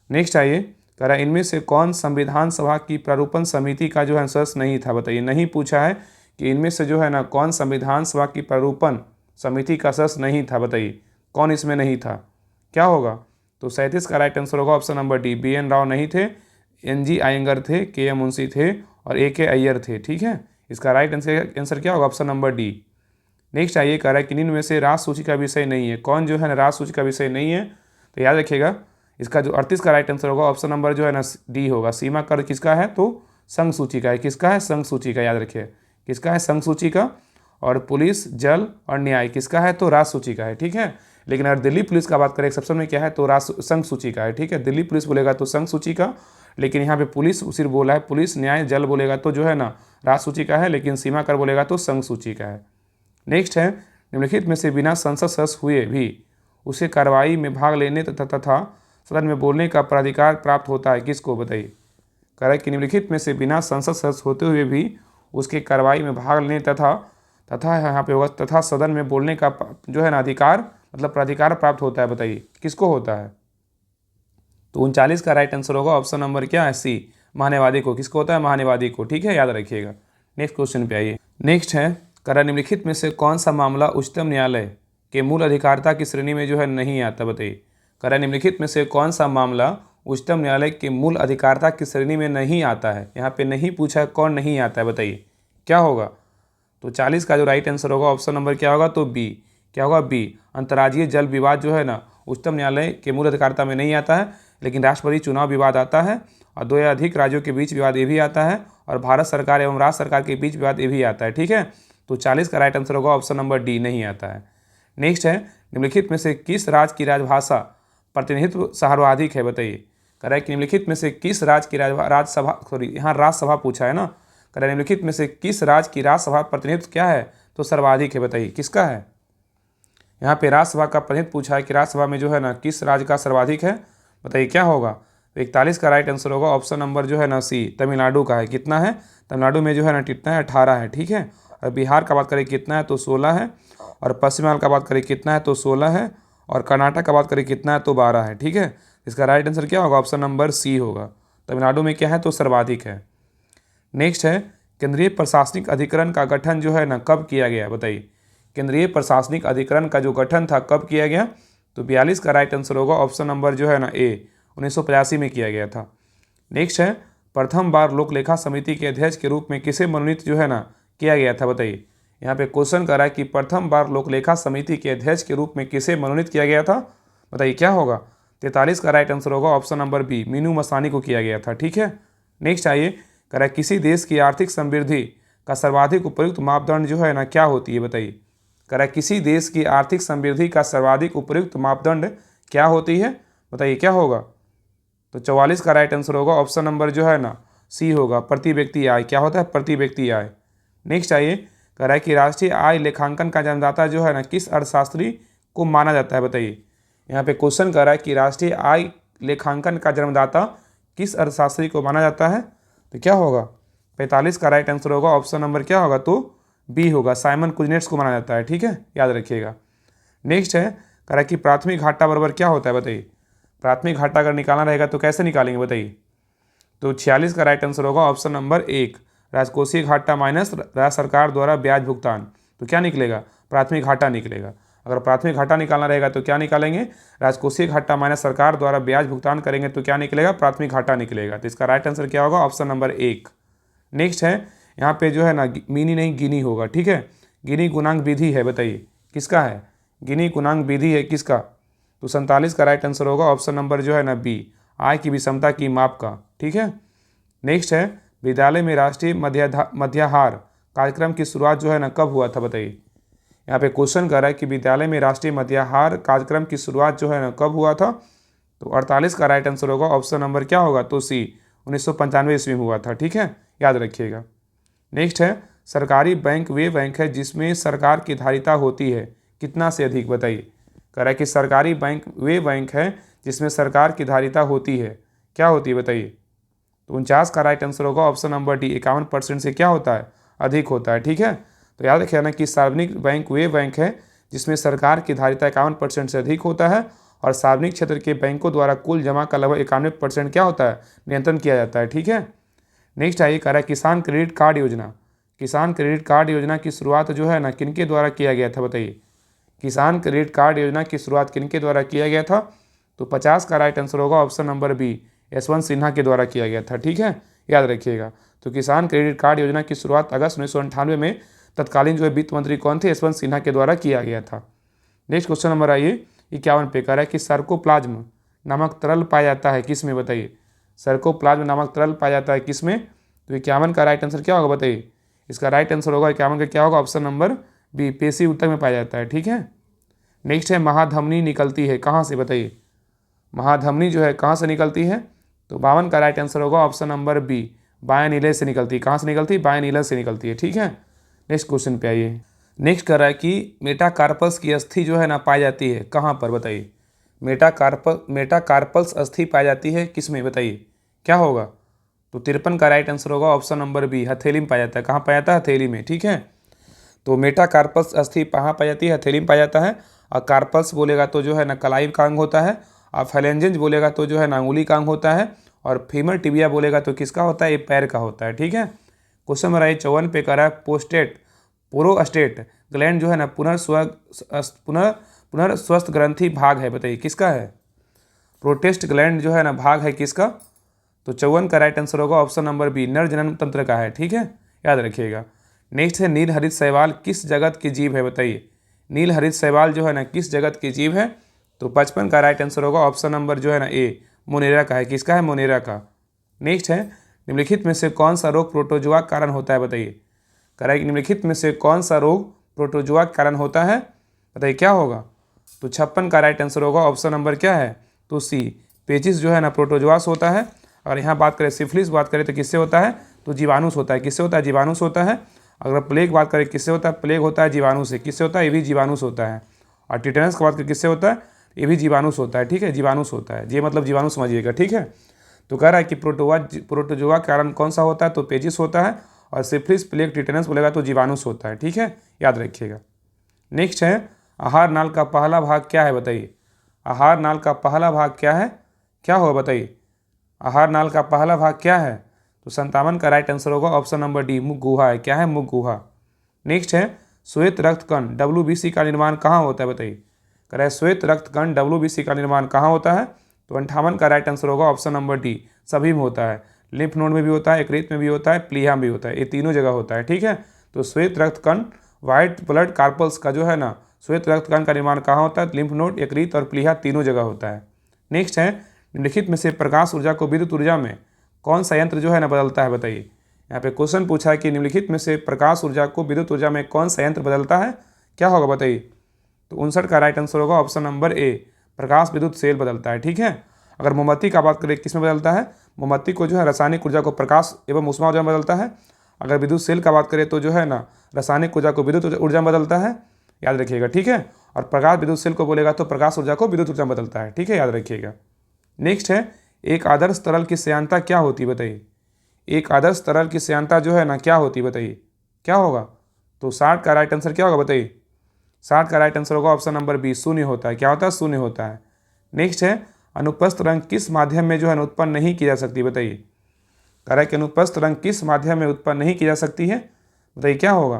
नेक्स्ट आइए, कह रहा है इनमें से कौन संविधान सभा की प्रारूपण समिति का जो है सदस्य नहीं था, बताइए। नहीं पूछा है कि इनमें से जो है ना कौन संविधान सभा की प्रारूपण समिति का सदस्य नहीं था, बताइए कौन इसमें नहीं था, क्या होगा, तो 37 का राइट आंसर होगा option number D, B N Rao नहीं थे, एन जी आयंगर थे, के एम मुंशी थे और ए के अय्यर थे। ठीक है, इसका राइट आंसर क्या होगा, ऑप्शन नंबर डी। नेक्स्ट आइए, कह रहा है कि निम्न में से राज सूची का विषय नहीं है। कौन जो है ना राज सूची का विषय नहीं है, तो याद रखिएगा इसका जो 38 का राइट आंसर होगा ऑप्शन नंबर जो है ना डी होगा। सीमा कर किसका है, तो संघ सूची का है। किसका है, संघ सूची का, याद रखिए किसका है, संघ सूची का। और पुलिस, जल और न्याय किसका है, तो राज सूची का है। ठीक है, लेकिन अगर दिल्ली पुलिस का बात करें एक्सेप्शन में क्या है, तो संघ सूची का है। ठीक है, दिल्ली पुलिस बोलेगा तो संघ सूची का, लेकिन यहाँ पे पुलिस सिर्फ बोला है, पुलिस न्याय जल बोलेगा तो जो है ना राज सूची का है, लेकिन सीमा कर बोलेगा तो संघ सूची का है। नेक्स्ट है, निम्नलिखित में से बिना संसद सदस्य हुए भी उसे कार्रवाई में भाग लेने तथा सदन में बोलने का प्राधिकार प्राप्त होता है, किसको, बताइए। कह रहा है कि निम्नलिखित में से बिना संसद सदस्य होते हुए भी उसके कार्रवाई में भाग लेने तथा यहाँ पे होगा तथा सदन में बोलने का जो है ना अधिकार मतलब प्राधिकार प्राप्त होता है, बताइए किसको होता है। तो 39 का राइट आंसर होगा ऑप्शन नंबर क्या है, सी, महान्यायवादी को। किसको होता है, महान्यायवादी को। ठीक है, याद रखिएगा। नेक्स्ट क्वेश्चन पे आइए। नेक्स्ट है, कह रहा है निम्नलिखित में से कौन सा मामला उच्चतम न्यायालय के मूल अधिकारिता की श्रेणी में जो है नहीं आता, बताइए। कह रहा है निम्नलिखित में से कौन सा मामला उच्चतम न्यायालय के मूल अधिकारिता की श्रेणी में नहीं आता है। यहाँ पे नहीं पूछा है, कौन नहीं आता है, बताइए क्या होगा। तो 40 का जो राइट आंसर होगा ऑप्शन नंबर क्या होगा, तो बी। क्या होगा, बी। अंतर्राज्यीय जल विवाद जो है ना उच्चतम न्यायालय के मूल अधिकारिता में नहीं आता है, लेकिन राष्ट्रपति चुनाव विवाद आता है, और 2 या अधिक राज्यों के बीच विवाद ये भी आता है, और भारत सरकार एवं राज्य सरकार के बीच विवाद ये भी आता है। ठीक है, तो 40 का राइट आंसर होगा ऑप्शन नंबर डी, नहीं आता है। नेक्स्ट है, निम्नलिखित में से किस राज्य की राजभाषा प्रतिनिधित्व सर्वाधिक है, बताइए। कह रहा है कि निम्नलिखित में से किस राज्य की यहाँ राज्यसभा पूछा है ना। कह रहा है निम्नलिखित में से किस राज्य की राज्यसभा प्रतिनिधित्व क्या है, तो सर्वाधिक है, बताइए किसका है। यहाँ पे राज्यसभा का प्रतिनिधित्व पूछा है कि राज्यसभा में जो है ना किस राज्य का सर्वाधिक है, बताइए क्या होगा। तो 41 का राइट आंसर होगा ऑप्शन नंबर जो है ना सी, तमिलनाडु का है। कितना है, तमिलनाडु में जो है ना कितना है, 18 है। ठीक है, और बिहार का बात करें कितना है, तो 16 है, और पश्चिम बंगाल का बात करें कितना है, तो 16 है, और कर्नाटक का बात करें कितना है, तो 12 है। ठीक है, इसका राइट आंसर क्या होगा, ऑप्शन नंबर सी होगा। तमिलनाडु में क्या है, तो सर्वाधिक है। नेक्स्ट है, केंद्रीय प्रशासनिक अधिकरण का गठन जो है ना कब किया गया, बताइए। केंद्रीय प्रशासनिक अधिकरण का जो गठन था कब किया गया, तो 42 का राइट आंसर होगा ऑप्शन नंबर जो है ना ए, 1985 में किया गया था। नेक्स्ट है, प्रथम बार लोक लेखा समिति के अध्यक्ष के रूप में किसे मनोनीत जो है ना किया गया था, बताइए। यहाँ पे क्वेश्चन कर रहा है कि प्रथम बार लोक लेखा समिति के अध्यक्ष के रूप में किसे मनोनीत किया गया था, बताइए क्या होगा। 43 का राइट आंसर होगा option number B, Minoo Masani को किया गया था। ठीक है, नेक्स्ट आइए, कह रहा है किसी देश की आर्थिक समृद्धि का सर्वाधिक उपयुक्त मापदंड जो है ना क्या होती है, बताइए। कह रहा है किसी देश की आर्थिक समृद्धि का सर्वाधिक उपयुक्त मापदंड क्या होती है, बताइए क्या होगा। तो 44 का राइट आंसर होगा ऑप्शन नंबर जो है ना सी होगा, प्रति व्यक्ति आय। क्या होता है, प्रति व्यक्ति आय। नेक्स्ट आइए, कह रहा है कि राष्ट्रीय आय लेखांकन का जन्मदाता जो है ना किस अर्थशास्त्री को माना जाता है, बताइए। यहाँ पे क्वेश्चन कर रहा है कि राष्ट्रीय आय लेखांकन का जन्मदाता किस अर्थशास्त्री को माना जाता है, तो क्या होगा। 45 का राइट आंसर होगा ऑप्शन नंबर क्या होगा, तो बी होगा, साइमन कुजनेट्स को माना जाता है। ठीक है, याद रखिएगा। नेक्स्ट है, कह रहा है कि प्राथमिक घाटा बराबर क्या होता है, बताइए। प्राथमिक घाटा अगर निकालना रहेगा तो कैसे निकालेंगे, बताइए। तो 46 का राइट आंसर होगा ऑप्शन नंबर 1, राजकोषीय घाटा माइनस राज्य सरकार द्वारा ब्याज भुगतान। तो क्या निकलेगा, प्राथमिक घाटा निकलेगा। अगर प्राथमिक घाटा निकालना रहेगा तो क्या निकालेंगे, राजकोषीय घाटा माइनस सरकार द्वारा ब्याज भुगतान करेंगे तो क्या निकलेगा, प्राथमिक घाटा निकलेगा। तो इसका राइट आंसर क्या होगा, ऑप्शन नंबर 1। नेक्स्ट है, यहाँ पे जो है ना मीनी नहीं गिनी होगा। ठीक है, गिनी गुणांक विधि है, बताइए किसका है, गिनी गुणांक विधि है किसका। तो 47 का राइट आंसर होगा ऑप्शन नंबर जो है ना बी, आय की विषमता की माप का। ठीक है, नेक्स्ट है, विद्यालय में राष्ट्रीय मध्याहार कार्यक्रम की शुरुआत जो है ना कब हुआ था, बताइए। यहाँ पे क्वेश्चन कर रहा है कि विद्यालय में राष्ट्रीय मध्याहार कार्यक्रम की शुरुआत जो है ना कब हुआ था। तो 48 का राइट आंसर होगा ऑप्शन नंबर क्या होगा, तो सी, 1995 ईस्वी में हुआ था। ठीक है, याद रखिएगा। नेक्स्ट है, सरकारी बैंक वे बैंक है जिसमें सरकार की धारिता होती है, कितना से अधिक, बताइए। कह रहा है कि सरकारी बैंक वे बैंक है जिसमें सरकार की धारिता होती है, क्या होती है, बताइए। तो 49 का राइट आंसर होगा ऑप्शन नंबर डी, 51% से क्या होता है, अधिक होता है। ठीक है, तो याद रखिए ना कि सार्वजनिक बैंक वे बैंक है जिसमें सरकार की धारिता 51% से अधिक होता है, और सार्वजनिक क्षेत्र के बैंकों द्वारा कुल जमा का लगभग 91% क्या होता है, नियंत्रण किया जाता है। ठीक है, नेक्स्ट आइए, कह रहा है किसान क्रेडिट कार्ड योजना। किसान क्रेडिट कार्ड योजना की शुरुआत जो है ना किनके द्वारा किया गया था, बताइए। किसान क्रेडिट कार्ड योजना की शुरुआत किनके द्वारा किया गया था। तो 50 का राइट आंसर होगा option number B, Yashwant Sinha के द्वारा किया गया था। ठीक है, याद रखिएगा। तो किसान क्रेडिट कार्ड योजना की शुरुआत अगस्त 1998 में तत्कालीन जो है वित्त मंत्री कौन थे, यशवंत सिन्हा के द्वारा किया गया था। नेक्स्ट क्वेश्चन नंबर आइए 51 पे, कह रहा है कि सर्कोप्लाज्म नामक तरल पाया जाता है किस में, बताइए। सर्कोप्लाज्म नामक तरल पाया जाता है किस में, तो 51 का राइट आंसर क्या होगा बताइए। इसका राइट आंसर होगा 51 का क्या होगा, ऑप्शन नंबर बी, पेशी ऊतक में पाया जाता है। ठीक है, नेक्स्ट है महाधमनी निकलती है कहाँ से, बताइए। महाधमनी जो है कहाँ से निकलती है, तो 52 का राइट आंसर होगा ऑप्शन नंबर बी, बाएं नीले से निकलती है। कहाँ से निकलती है, बाएं नीले से निकलती है। ठीक है, नेक्स्ट क्वेश्चन पे आइए। नेक्स्ट कर रहा है कि मेटाकार्पस की अस्थि जो है ना पाई जाती है कहाँ पर, बताइए। मेटाकार्पल्स अस्थि पाई जाती है किस में, बताइए, क्या होगा। तो 53 का राइट आंसर होगा ऑप्शन नंबर बी, हथेली में पाया जाता है। कहाँ पाया जाता है, हथेली में। ठीक है, तो मेटाकार्पल्स अस्थि कहाँ पाई जाती है, हथेली में पाया जाता है। और कार्पल्स बोलेगा तो जो है ना कलाई का अंग होता है, और फेलेंजेंस बोलेगा तो जो है ना अंगुली का अंग होता है, और फीमर टिबिया बोलेगा तो किसका होता है, ये पैर का होता है। ठीक है, क्वेश्चन नंबर 54 पे कह रहा है पोरोस्टेट ग्लैंड जो है ना पुनर्स्वस्थ ग्रंथि भाग है, बताइए किसका है। प्रोटेस्ट ग्लैंड जो है ना भाग है किसका, तो 54 का राइट आंसर होगा ऑप्शन नंबर बी, नर जनन तंत्र का है। ठीक है, याद रखिएगा। नेक्स्ट है नील हरित शैवाल किस जगत की जीव है, बताइए। नील हरित शैवाल जो है ना किस जगत की जीव है, तो 55 का राइट आंसर होगा ऑप्शन नंबर जो है ना ए, मोनेरा का है। किसका है, मोनेरा का। नेक्स्ट है निम्नलिखित में से कौन सा रोग प्रोटोजुआ का कारण होता है, बताइए। कह रहा है कि निम्नलिखित में से कौन सा रोग प्रोटोजुआ के कारण होता है, बताइए क्या होगा। तो 56 का राइट आंसर होगा ऑप्शन नंबर क्या है, तो सी, पेचिस जो है ना प्रोटोजुआ से होता है। और यहाँ बात करें सिफिलिस बात करें तो किससे होता है, तो जीवाणु से होता है। किससे होता है, जीवाणु से होता है। अगर प्लेग बात करें किससे होता है, प्लेग होता है जीवाणु से। किससे होता है, ये भी जीवाणु से होता है। और टिटेनस की बात करें किससे होता है, ये भी जीवाणु से होता है। ठीक है, जीवाणु से होता है, ये मतलब जीवाणु समझिएगा। ठीक है, तो कह रहा है कि प्रोटोजुआ के कारण कौन सा होता है, तो पेचिस होता है। और सिफिलिस, प्लेग, टिटेनस बोलेगा तो जीवाणु से होता है। ठीक है, याद रखिएगा। नेक्स्ट है आहार नाल का पहला भाग क्या है, बताइए। आहार नाल का पहला भाग क्या है, क्या होगा बताइए। आहार नाल का पहला भाग क्या है, तो 57 का राइट आंसर होगा ऑप्शन नंबर डी, मुख गुहा है। क्या है, मुख गुहा। नेक्स्ट है श्वेत रक्त कण WBC का निर्माण कहाँ होता है, बताइए। कह रहा है श्वेत रक्त कण WBC का निर्माण कहाँ होता है, तो 58 का राइट आंसर होगा ऑप्शन नंबर डी, सभी में होता है। लिम्फ नोड में भी होता है, यकृत में भी होता है, प्लीहा में भी होता है, ये तीनों जगह होता है। ठीक है, तो श्वेत रक्त कण व्हाइट ब्लड कार्पल्स का जो है ना श्वेत रक्त कण का निर्माण कहाँ होता है, लिम्फ नोड, यकृत और प्लीहा तीनों जगह होता है। नेक्स्ट है निम्नलिखित में से प्रकाश ऊर्जा को विद्युत ऊर्जा में कौन सा यंत्र जो है ना बदलता है, बताइए। यहाँ पे क्वेश्चन पूछा है कि निम्नलिखित में से प्रकाश ऊर्जा को विद्युत ऊर्जा में कौन सा यंत्र बदलता है, क्या होगा बताइए। तो 59 का राइट आंसर होगा ऑप्शन नंबर ए, प्रकाश विद्युत सेल बदलता है। ठीक है, अगर मोमबत्ती का बात करें किस में बदलता है, मोमबत्ती को जो है रासायनिक ऊर्जा को प्रकाश एवं ऊष्मा ऊर्जा में बदलता है। अगर विद्युत सेल का बात करें तो जो है ना रासायनिक ऊर्जा को विद्युत ऊर्जा में बदलता है, याद रखिएगा। ठीक है, और प्रकाश विद्युत सेल को बोलेगा तो प्रकाश ऊर्जा को विद्युत ऊर्जा में बदलता है। ठीक है, याद रखिएगा। नेक्स्ट है एक आदर्श तरल की श्यानता क्या होती है, बताइए। एक आदर्श तरल की श्यानता जो है ना क्या होती है, बताइए क्या होगा। तो 60 का राइट आंसर क्या होगा बताइए। 60 का राइट आंसर होगा ऑप्शन नंबर बी, शून्य होता है। क्या होता है, शून्य होता है। नेक्स्ट है अनुपस्थ रंग किस माध्यम में जो है उत्पन्न नहीं की जा सकती, बताइए। कह रहा है कि अनुपस्थ रंग किस माध्यम में उत्पन्न नहीं की जा सकती है, बताइए क्या होगा।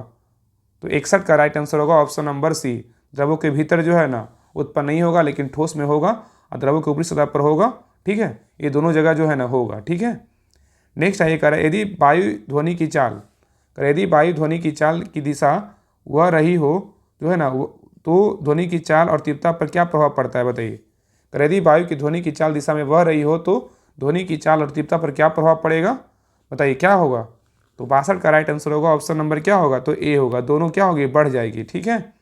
तो 61 का राइट आंसर होगा ऑप्शन नंबर सी, द्रवों के भीतर जो है ना उत्पन्न नहीं होगा लेकिन ठोस में होगा, और द्रवों के ऊपरी सतह पर होगा। ठीक है, ये दोनों जगह जो है ना होगा। ठीक है, नेक्स्ट है ये कह रहा है यदि वायु ध्वनि की चाल, यदि वायु ध्वनि की चाल की दिशा वह रही हो जो है ना तो ध्वनि की चाल और तीव्रता पर क्या प्रभाव पड़ता है, बताइए। यदि वायु की ध्वनि की चाल दिशा में वह रही हो तो ध्वनि की चाल और तीव्रता पर क्या प्रभाव पड़ेगा, बताइए क्या होगा। तो 62 का राइट आंसर होगा ऑप्शन नंबर क्या होगा, तो ए होगा, दोनों क्या होगी, बढ़ जाएगी। ठीक है,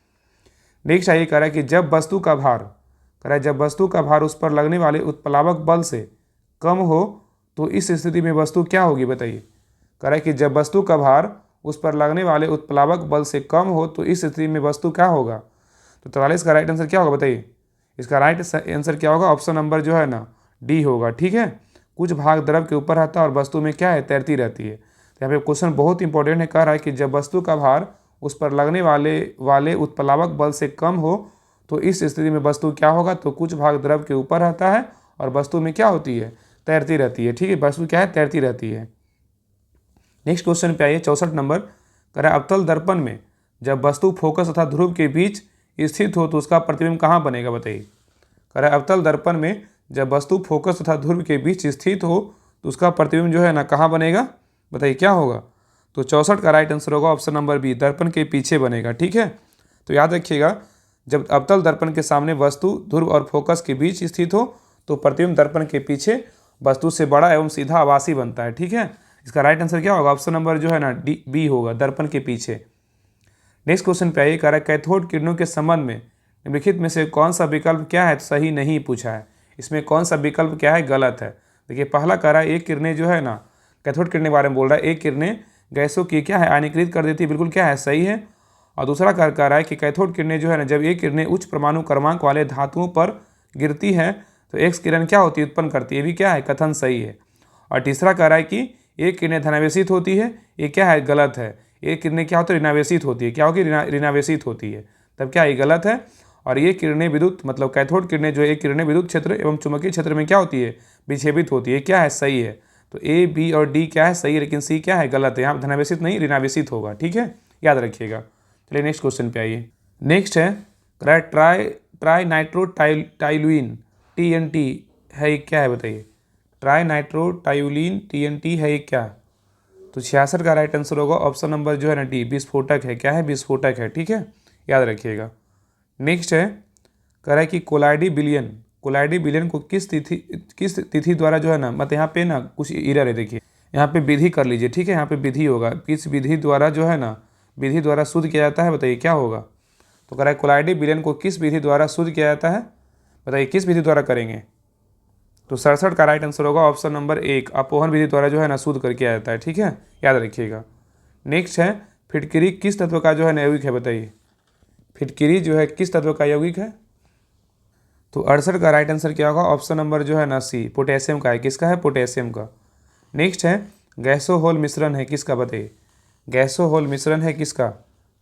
नेक्स्ट है ये कह रहा है कि जब वस्तु का भार, कह रहा है जब वस्तु का भार उस पर लगने वाले उत्प्लावक बल से कम हो तो इस स्थिति में वस्तु क्या होगी, बताइए। कह रहा है कि जब वस्तु का भार उस पर लगने वाले उत्प्लावक बल से कम हो तो इस स्थिति में वस्तु क्या होगा। तो 43 का राइट आंसर क्या होगा, बताइए। इसका राइट आंसर क्या होगा, ऑप्शन नंबर जो है ना डी होगा। ठीक है, कुछ भाग द्रव के ऊपर रहता है और वस्तु में क्या है, तैरती रहती है। तो यहाँ पे क्वेश्चन बहुत इंपॉर्टेंट है, कह रहा है कि जब वस्तु का भार उस पर लगने वाले उत्प्लावक बल से कम हो तो इस स्थिति में वस्तु क्या होगा, तो कुछ भाग द्रव के ऊपर रहता है और वस्तु में क्या होती है, तैरती रहती है। ठीक है, वस्तु क्या है, तैरती रहती है। नेक्स्ट क्वेश्चन पे आइए 64 नंबर, कह रहा है अवतल दर्पण में जब वस्तु फोकस तथा ध्रुव के बीच स्थित हो तो उसका प्रतिबिंब कहाँ बनेगा, बताइए। कह रहा है अवतल दर्पण में जब वस्तु फोकस तथा ध्रुव के बीच स्थित हो तो उसका प्रतिबिंब जो है ना कहाँ बनेगा, बताइए क्या होगा। तो 64 का राइट आंसर होगा ऑप्शन नंबर बी, दर्पण के पीछे बनेगा। ठीक है, तो याद रखिएगा जब अवतल दर्पण के सामने वस्तु ध्रुव और फोकस के बीच स्थित हो तो प्रतिबिंब दर्पण के पीछे वस्तु से बड़ा एवं सीधा आभासी बनता है। ठीक है, इसका राइट आंसर क्या होगा, ऑप्शन नंबर जो है ना डी बी होगा, दर्पण के पीछे। नेक्स्ट क्वेश्चन पे आइए, कह रहा है कैथोड किरणों के संबंध में निम्नलिखित में से कौन सा विकल्प क्या है, तो सही नहीं पूछा है। इसमें कौन सा विकल्प क्या है, गलत है। देखिए पहला कह रहा है एक किरणें जो है ना, कैथोड किरणें के बारे में बोल रहा है, एक किरणें गैसों की क्या है आयनीकृत कर देती है, बिल्कुल क्या है सही है। और दूसरा कह रहा है कि कैथोड किरणें जो है ना, जब ये किरणें उच्च परमाणु क्रमांक वाले धातुओं पर गिरती है तो एक्स किरण क्या होती है, उत्पन्न करती है, ये भी क्या है कथन सही है। और तीसरा कह रहा है कि एक किरणें धनावेशित होती है, ये क्या है गलत है। एक किरणें क्या होती है, ऋणावेशित होती है, क्या होगी ऋणावेशित होती है, तब क्या ये गलत है। और ये किरणें विद्युत मतलब कैथोड किरणें जो है किरणें विद्युत क्षेत्र एवं चुंबकीय क्षेत्र में क्या होती है, विक्षेपित होती है, क्या है सही है। तो ए बी और डी क्या है सही है, लेकिन सी क्या है गलत है, यहाँ धनावेशित नहीं ऋणावेशित होगा। ठीक है, याद रखिएगा। चलिए नेक्स्ट क्वेश्चन पे आइए। नेक्स्ट है ट्राई नाइट्रो टाइलुइन TNT है, ये क्या है बताइए। ट्राई नाइट्रो टाइलुइन TNT है ये क्या। तो 66 का राइट आंसर होगा ऑप्शन नंबर जो है ना डी, विस्फोटक है। क्या है, विस्फोटक है। ठीक है, याद रखिएगा। नेक्स्ट है कह रहा है कि कोलाइडी बिलियन को किस तिथि द्वारा जो है ना, मतलब यहाँ पे ना कुछ एरर है, देखिए यहाँ पे विधि कर लीजिए। ठीक है, यहाँ पे विधि होगा, किस विधि द्वारा जो है ना, विधि द्वारा शुद्ध किया जाता है, बताइए क्या होगा। तो कह रहा है कोलाइडी बिलियन को किस विधि द्वारा शुद्ध किया जाता है, बताइए किस विधि द्वारा करेंगे। तो 67 का राइट आंसर होगा ऑप्शन नंबर 1, अपोहन विधि द्वारा जो है ना शुद्ध करके आ जाता है। ठीक है, याद रखिएगा। नेक्स्ट है फिटकिरी किस तत्व का जो है ना यौगिक है, बताइए फिटकिरी जो है किस तत्व का यौगिक है। तो 68 का राइट आंसर क्या होगा, ऑप्शन नंबर जो है ना सी, पोटेशियम का है। किसका है, पोटेशियम का। नेक्स्ट है गैसोहोल मिश्रण है किसका, बताइए गैसोहोल मिश्रण है किसका,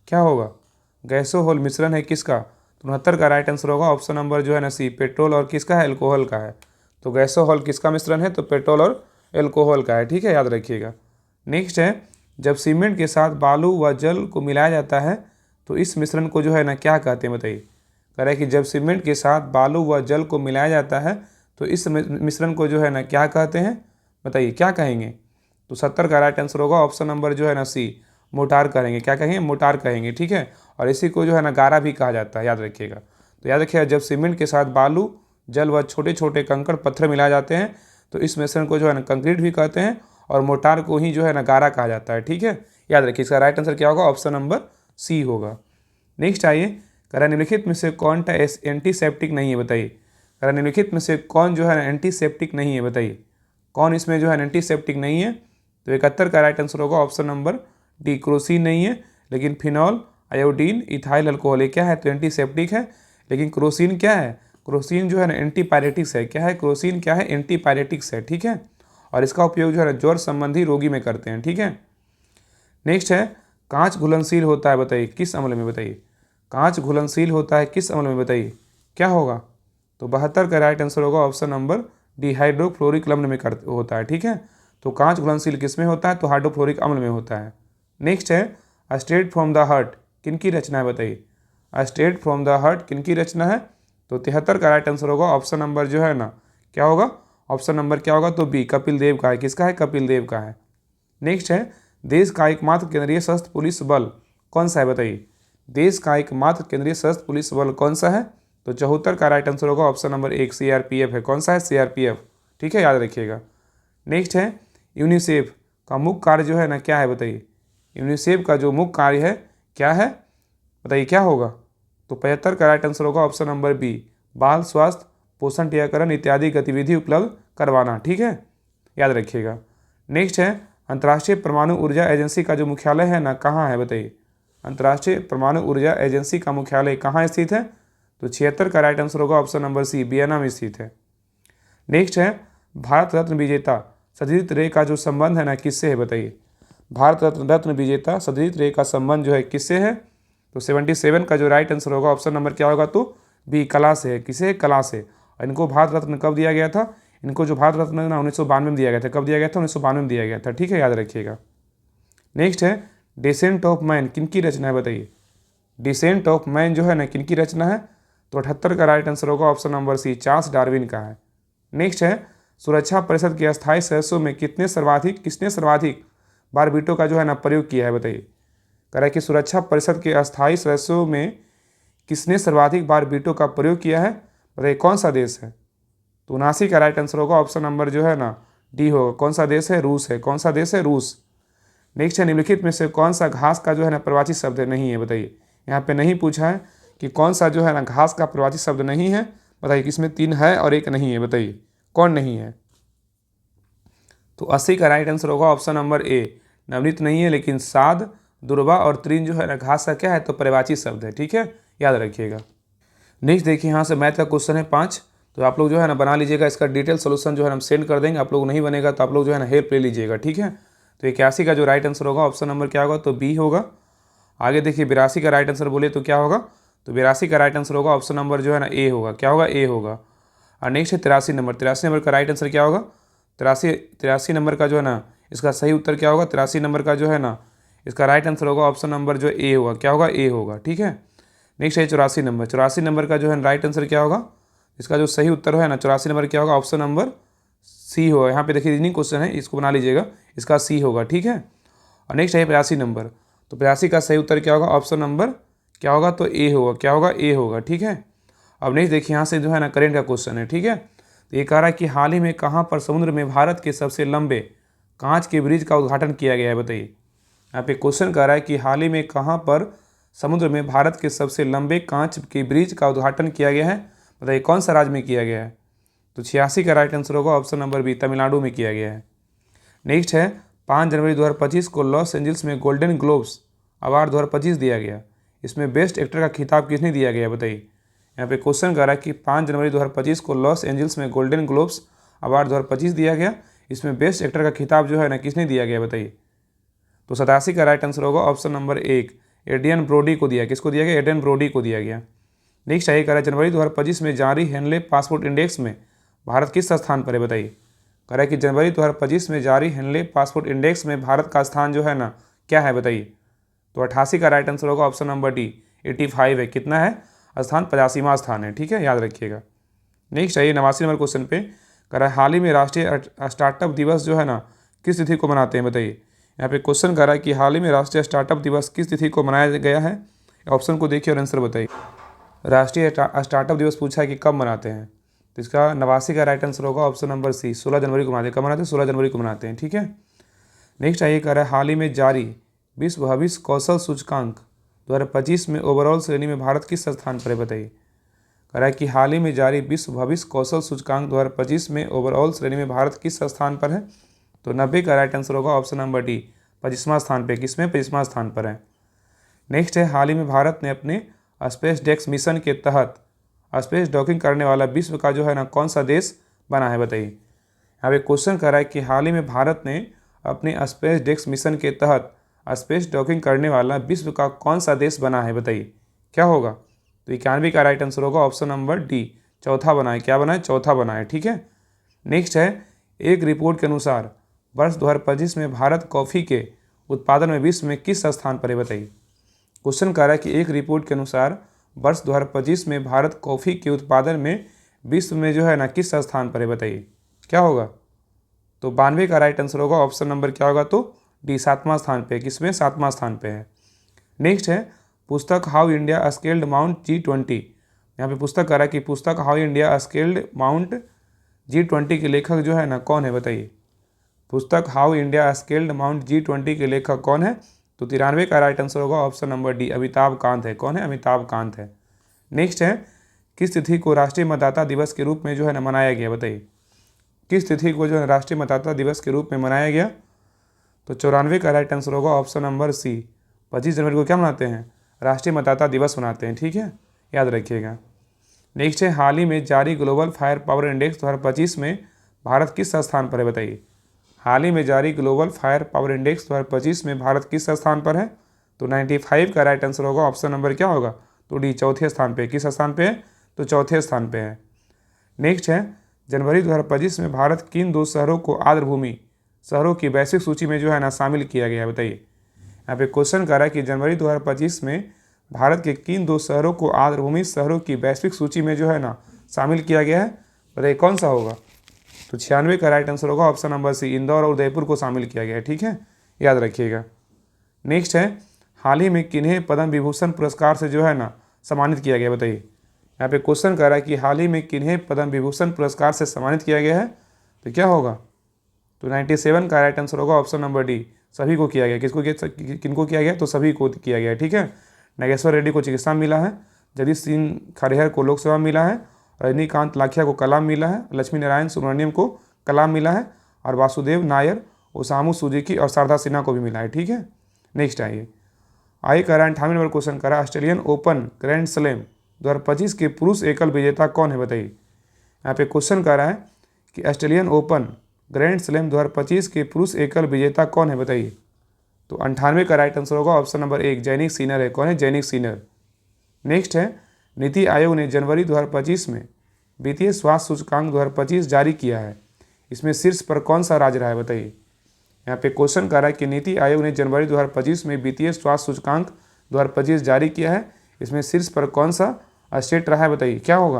क्या होगा गैसोहोल मिश्रण है किसका। 69 का राइट आंसर होगा ऑप्शन नंबर जो है ना सी, पेट्रोल और किसका है, एल्कोहल का है। तो गैसोहॉल किसका मिश्रण है, तो पेट्रोल और एल्कोहल का है। ठीक है, याद रखिएगा। नेक्स्ट है जब सीमेंट के साथ बालू व जल को मिलाया जाता है तो इस मिश्रण को जो है ना क्या कहते हैं, बताइए। कह रहा है कि जब सीमेंट के साथ बालू व जल को मिलाया जाता है तो इस मिश्रण को जो है ना क्या कहते हैं, बताइए क्या कहेंगे। तो 70 का राइट आंसर होगा ऑप्शन नंबर जो है ना सी, मोटार कहेंगे। क्या कहेंगे, मोटार कहेंगे। ठीक है, और इसी को जो है ना गारा भी कहा जाता है, याद रखिएगा। तो याद रखिएगा जब सीमेंट के साथ बालू जल व छोटे छोटे कंकड़ पत्थर मिलाए जाते हैं तो इस मिश्रण को जो है ना कंक्रीट भी कहते हैं और मोटार को ही जो है ना गारा कहा जाता है। ठीक है, याद रखिए इसका राइट आंसर क्या होगा, ऑप्शन नंबर सी होगा। नेक्स्ट आइए, कह रहा निम्नलिखित में से कौन सा एंटीसेप्टिक नहीं है, बताइए। कह रहा निम्नलिखित में से कौन जो है ना एंटीसेप्टिक नहीं है, बताइए कौन इसमें जो है एंटीसेप्टिक नहीं है। तो 71 का राइट आंसर होगा ऑप्शन नंबर डी, क्रोसिन नहीं है, लेकिन फिनॉल, आयोडीन, इथाइल अल्कोहल ये क्या है, तो एंटीसेप्टिक है। लेकिन क्रोसिन क्या है, क्रोसिन जो है ना एंटीपायरेटिक्स है। क्या है, क्रोसिन क्या है, एंटीपायरेटिक्स है। ठीक है, और इसका उपयोग जो है ना ज्वर संबंधी रोगी में करते हैं। ठीक है, नेक्स्ट है कांच घुलनशील होता है, बताइए किस अम्ल में, बताइए कांच घुलनशील होता है किस अम्ल में, बताइए क्या होगा। तो 72 का राइट आंसर होगा ऑप्शन नंबर डी, हाइड्रोफ्लोरिक अम्ल में होता है। ठीक है, तो कांच घुलनशील किस में होता है, तो हाइड्रोफ्लोरिक अम्ल में होता है। नेक्स्ट है स्ट्रेट फ्रॉम द हार्ट किन की रचना है, बताइए स्ट्रेट फ्रॉम द हार्ट किन की रचना है। तो 73 का राइट आंसर होगा ऑप्शन नंबर जो है ना क्या होगा, ऑप्शन नंबर क्या होगा, तो बी, कपिल देव का है। किसका है, कपिल देव का है। नेक्स्ट है देश का एकमात्र केंद्रीय सशस्त्र पुलिस बल कौन सा है, बताइए देश का एकमात्र केंद्रीय सशस्त्र पुलिस बल कौन सा है। तो 74 का राइट आंसर होगा ऑप्शन नंबर 1, CRPF है। कौन सा है, CRPF। ठीक है, याद रखिएगा। नेक्स्ट है यूनिसेफ का मुख्य कार्य जो है ना क्या है, बताइए यूनिसेफ का जो मुख्य कार्य है क्या है, बताइए क्या होगा। तो 75 का राइट आंसर होगा ऑप्शन नंबर बी, बाल स्वास्थ्य पोषण टीकाकरण इत्यादि गतिविधि उपलब्ध करवाना। ठीक है, याद रखिएगा। नेक्स्ट है अंतर्राष्ट्रीय परमाणु ऊर्जा एजेंसी का जो मुख्यालय है ना कहाँ है, बताइए अंतर्राष्ट्रीय परमाणु ऊर्जा एजेंसी का मुख्यालय कहाँ स्थित है। तो 76 का राइट आंसर होगा ऑप्शन नंबर सी, वियना में स्थित है। नेक्स्ट है भारत रत्न विजेता सत्यजीत रे का जो संबंध है ना किससे है, बताइए भारत रत्न विजेता सत्यजीत रे का संबंध जो है किससे है। तो 77 का जो राइट आंसर होगा ऑप्शन नंबर क्या होगा, तो बी, कला से है। किसे, कला से। और इनको भारत रत्न कब दिया गया था, इनको जो भारत रत्न ना 1992 में दिया गया था। कब दिया गया था, 1992 में दिया गया था। ठीक है, याद रखिएगा। नेक्स्ट है डिसेंट ऑफ मैन किन की रचना है, बताइए डिसेंट ऑफ मैन जो है ना किन की रचना है। तो 78 का राइट आंसर होगा option number C, Charles Darwin का है। नेक्स्ट है, सुरक्षा परिषद के अस्थायी सदस्यों में किसने सर्वाधिक बार वीटो का जो है ना प्रयोग किया है, बताइए। कह रहा है कि सुरक्षा परिषद के अस्थायी सदस्यों में किसने सर्वाधिक बार वीटो का प्रयोग किया है, बताइए कौन सा देश है। तो 79 का राइट आंसर होगा ऑप्शन नंबर जो है ना डी होगा। कौन सा देश है, रूस है। कौन सा देश है, रूस। नेक्स्ट है, निम्नलिखित में से कौन सा घास का जो है ना प्रवाची शब्द नहीं है, बताइए। यहाँ पे नहीं पूछा है कि कौन सा जो है ना घास का प्रवाची शब्द नहीं है, बताइए। किसमें 3 है और 1 नहीं है, बताइए कौन नहीं है। तो 80 का राइट आंसर होगा ऑप्शन नंबर ए, नवनीत नहीं है, लेकिन साद, दुर्वा और तृण जो है ना घास का क्या है, तो पर्यायवाची शब्द है, ठीक है, याद रखिएगा। नेक्स्ट देखिए, यहाँ से मैथ का क्वेश्चन है 5, तो आप लोग जो है ना बना लीजिएगा। इसका डिटेल सोल्यूशन जो है हम सेंड कर देंगे, आप लोग नहीं बनेगा तो आप लोग जो है ना हेल्प ले लीजिएगा, ठीक है। तो 81 का जो राइट आंसर होगा ऑप्शन नंबर क्या होगा, तो बी होगा। आगे देखिए 82 का राइट आंसर बोले तो क्या होगा, तो 82 का राइट आंसर होगा ऑप्शन नंबर जो है ना ए होगा। क्या होगा, ए होगा। और नेक्स्ट है 83 नंबर। 83 नंबर का राइट आंसर क्या होगा, 83 नंबर का जो है ना इसका सही उत्तर क्या होगा, 83 नंबर का जो है ना इसका राइट आंसर होगा ऑप्शन नंबर जो ए होगा। क्या होगा, ए होगा, ठीक है। नेक्स्ट है 84 नंबर। 84 नंबर का जो है राइट आंसर क्या होगा, इसका जो सही उत्तर है ना 84 नंबर क्या होगा, ऑप्शन नंबर सी होगा। यहाँ पे देखिए रीजनिंग क्वेश्चन है, इसको बना लीजिएगा, इसका सी होगा, ठीक है। और नेक्स्ट है 85 नंबर। तो 85 का सही उत्तर क्या होगा, ऑप्शन नंबर क्या होगा, तो ए होगा। क्या होगा, ए होगा, ठीक है। अब नेक्स्ट देखिए, यहाँ से जो है ना करेंट का क्वेश्चन है, ठीक है। तो ये कह रहा है कि हाल ही में कहाँ पर समुद्र में भारत के सबसे लंबे कांच के ब्रिज का उद्घाटन किया गया है, बताइए। यहाँ पे क्वेश्चन कह रहा है कि हाल ही में कहाँ पर समुद्र में भारत के सबसे लंबे कांच के ब्रिज का उद्घाटन किया गया है, बताइए कौन सा राज्य में किया गया है। तो 86 का राइट आंसर होगा ऑप्शन नंबर बी, तमिलनाडु में किया गया है। नेक्स्ट है 5 जनवरी 2025 को लॉस एंजल्स में गोल्डन ग्लोब्स अवार्ड 2025 दिया गया। इसमें बेस्ट एक्टर का खिताब किसने दिया गया, बताइए। यहाँ पे क्वेश्चन कर रहा है कि 5 जनवरी 2025 को लॉस एंजल्स में गोल्डन ग्लोब्स अवार्ड 2025 दिया गया। इसमें बेस्ट एक्टर का खिताब जो है ना किसने दिया गया, बताइए। तो 87 का राइट आंसर होगा ऑप्शन नंबर 1, एड्रियन ब्रोडी को दिया। किसको दिया गया, एड्रियन ब्रोडी को दिया गया। नेक्स्ट है, कह रहा है जनवरी 2025 में जारी हेनले पासपोर्ट इंडेक्स में भारत किस स्थान पर है, बताइए। कह रहा है कि जनवरी 2025 में जारी हेनले पासपोर्ट इंडेक्स में भारत का स्थान जो है ना क्या है, बताइए। तो 88 का राइट आंसर होगा ऑप्शन नंबर डी, 85 है। कितना है स्थान, 85वां स्थान है, ठीक है, याद रखिएगा। नेक्स्ट है 89 नंबर क्वेश्चन पे, कह रहा है हाल ही में राष्ट्रीय स्टार्टअप दिवस जो है ना किस तिथि को मनाते हैं, बताइए। यहाँ पे क्वेश्चन कर रहा है कि हाल ही में राष्ट्रीय स्टार्टअप दिवस किस तिथि को मनाया गया है। ऑप्शन को देखिए और आंसर बताइए। राष्ट्रीय स्टार्टअप दिवस पूछा है कि कब मनाते हैं, तो इसका 89 का राइट आंसर होगा ऑप्शन नंबर सी, 16 जनवरी को मनाते हैं। कब मनाते हैं, 16 जनवरी को मनाते हैं, ठीक है। नेक्स्ट है, कह रहा है हाल ही में जारी विश्व भविष्य कौशल सूचकांक 2025 में ओवरऑल श्रेणी में भारत किस स्थान पर है, बताइए। कह रहा है कि हाल ही में जारी विश्व भविष्य कौशल सूचकांक 2025 में ओवरऑल श्रेणी में भारत किस स्थान पर है। तो 90 का राइट आंसर होगा ऑप्शन नंबर डी, 25वां स्थान पे। किसमें, 25वां स्थान पर है। नेक्स्ट है, हाल ही में भारत ने अपने स्पेस डेक्स मिशन के तहत स्पेस डॉकिंग करने वाला विश्व का जो है ना कौन सा देश बना है, बताइए। यहाँ पे क्वेश्चन कर रहा है कि हाल ही में भारत ने अपने स्पेस डेक्स मिशन के तहत स्पेस डॉकिंग करने वाला विश्व का कौन सा देश बना है, बताइए क्या होगा। तो 91 का राइट आंसर होगा ऑप्शन नंबर डी, चौथा बना है। क्या बना है, चौथा बना है, ठीक है। नेक्स्ट है, एक रिपोर्ट के अनुसार वर्ष 2025 में भारत कॉफ़ी के उत्पादन में विश्व में किस स्थान पर है, बताइए। क्वेश्चन कह रहा है कि एक रिपोर्ट के अनुसार वर्ष 2025 में भारत कॉफ़ी के उत्पादन में विश्व में जो है ना किस स्थान पर है, बताइए क्या होगा। तो 92 का राइट आंसर होगा ऑप्शन नंबर क्या होगा, तो डी, 7वां स्थान पे। किसमें, 7वां स्थान पे है। नेक्स्ट है, पुस्तक how India scaled mount G20। यहाँ पे पुस्तक कह रहा है कि पुस्तक how India scaled mount G20 के लेखक जो है ना कौन है, बताइए। पुस्तक how India scaled mount G20 के लेखक कौन है। तो 93 का राइट आंसर होगा option number D, Amitabh Kant है। कौन है, अमिताभ कांत है। नेक्स्ट है, किस तिथि को राष्ट्रीय मतदाता दिवस के रूप में जो है ना मनाया गया, बताइए। किस तिथि को जो है राष्ट्रीय मतदाता दिवस के रूप में मनाया गया। तो 94 का राइट आंसर होगा ऑप्शन नंबर सी, 25 जनवरी को क्या मनाते हैं, राष्ट्रीय मतदाता दिवस मनाते हैं, ठीक है, याद रखिएगा। नेक्स्ट है, हाल ही में जारी ग्लोबल फायर पावर इंडेक्स 2025 में भारत किस स्थान पर है, बताइए। हाल ही में जारी ग्लोबल फायर पावर इंडेक्स 2025 में भारत किस स्थान पर है। तो 95 का राइट आंसर होगा ऑप्शन नंबर क्या होगा, तो डी, चौथे स्थान पे। किस स्थान पे है, तो चौथे स्थान पे है। नेक्स्ट है, जनवरी 2025 में भारत किन 2 शहरों को आर्द्रभूमि शहरों की वैश्विक सूची में जो है ना शामिल किया गया है, बताइए। यहाँ पे क्वेश्चन कर रहा है कि जनवरी 2025 में भारत के किन 2 शहरों को आर्द्रभूमि शहरों की वैश्विक सूची में जो है ना शामिल किया गया है? बताइए कौन सा होगा? तो 96 का राइट आंसर होगा ऑप्शन नंबर सी, इंदौर और उदयपुर को शामिल किया गया है। ठीक है, याद रखिएगा। नेक्स्ट है, हाल ही में किन्हें पद्म विभूषण पुरस्कार से जो है ना सम्मानित किया गया? बताइए, यहाँ पे क्वेश्चन कर रहा है कि हाल ही में किन्हें पद्म विभूषण पुरस्कार से सम्मानित किया गया है, तो क्या होगा? तो 97 का राइट आंसर होगा ऑप्शन नंबर डी, सभी को किया गया। किनको किया गया? तो सभी को किया गया। ठीक है, नागेश्वर रेड्डी को चिकित्सा मिला है, जगदीश सिंह खरेहर को लोक सेवा मिला है, रजनीकांत लाखिया को कलाम मिला है, लक्ष्मी नारायण सुब्रमण्यम को कलाम मिला है, और वासुदेव नायर, ओसामू सुजुकी और शारदा सिन्हा को भी मिला है। ठीक है, नेक्स्ट आइए कह रहा है 98 नंबर क्वेश्चन करा, ऑस्ट्रेलियन ओपन ग्रैंड स्लैम 2025 के पुरुष एकल विजेता कौन है? बताइए, यहाँ पे क्वेश्चन कर रहा है कि ऑस्ट्रेलियन ओपन ग्रैंड स्लैम 2025 के पुरुष एकल विजेता कौन है? बताइए, तो 98 का राइट आंसर होगा ऑप्शन नंबर 1, जैनिक सिनर है। कौन है? Jannik Sinner. नेक्स्ट है, नीति आयोग ने जनवरी 2025 में वित्तीय स्वास्थ्य सूचकांक 2025 जारी किया है, इसमें शीर्ष पर कौन सा राज्य रहा है? बताइए, यहाँ पे क्वेश्चन कर रहा है कि नीति आयोग ने जनवरी 2025 में वित्तीय स्वास्थ्य सूचकांक 2025 जारी किया है, इसमें शीर्ष पर कौन सा स्टेट रहा है? बताइए, क्या होगा?